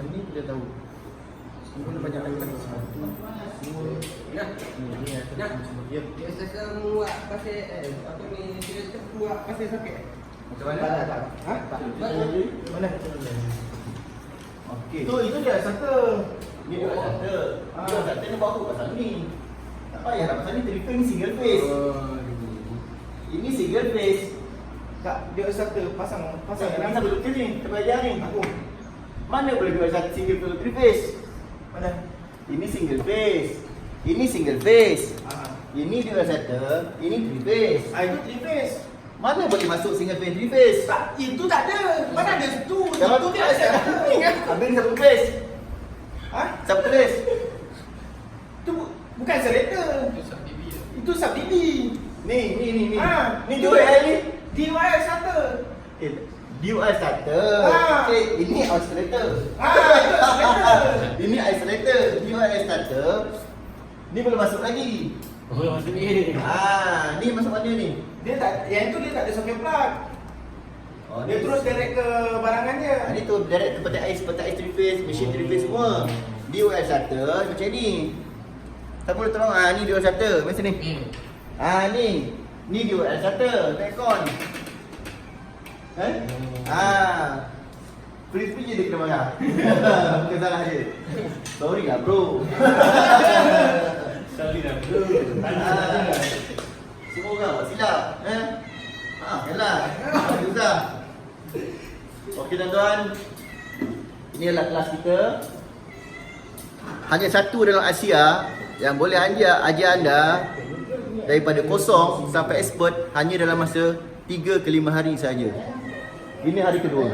macam ni dia tahu. Semua dia banyak lagi satu. Semua Nah, ni nah, semua dia. dia sekarang buat pasal apa ni? Dia sekarang buat pasal sakit. Macam mana? Tak. Ha? Mana? Okey. Itu dia satu. Ni buat satu. Dia satu ni buat apa pasal ni? Tak payah nak pasal ni telefon ni single face. Ini single face. Tak, dia satu pasang Pasal kita betul ni, kita belajar ni. Mana boleh buat satu single face three face? Mana? Ini single face. Ini single face. Ini dia satu, ini three face. Itu three face. Mana boleh masuk single face three face? Tak, itu tak ada. Mana ada situ? Kalau Itu dia ada. Habis satu face. Ha? Satu face. Itu bukan selektor. Itu sub DB. Ni. Ni Ni dua ni. DIY satu. DUI starter. Okay, ini oscillator. Itu selektor. Ini isolator. DUI starter. Ni belum masuk lagi. Oh, masuk ni. Ni masuk mana ni? Dia tak, yang itu dia tak ada socket plug. Dia terus direct ke barangannya. Ni tu direct ke peta ais three phase, mesin three phase semua. DUI starter macam ni. Siapa boleh tolong? Ni DUI starter macam ni. Ni DUI starter, aircon. Free je dia kena marah. Bukan salah dia. Sorry lah bro. Sorry dah bro. Semua orang buat silap. Yalah. Susah. Okey tuan-tuan. Ini adalah kelas kita. Hanya satu dalam Asia yang boleh ajar anda daripada kosong sampai expert hanya dalam masa 3 ke 5 hari saja. Ini hari kedua.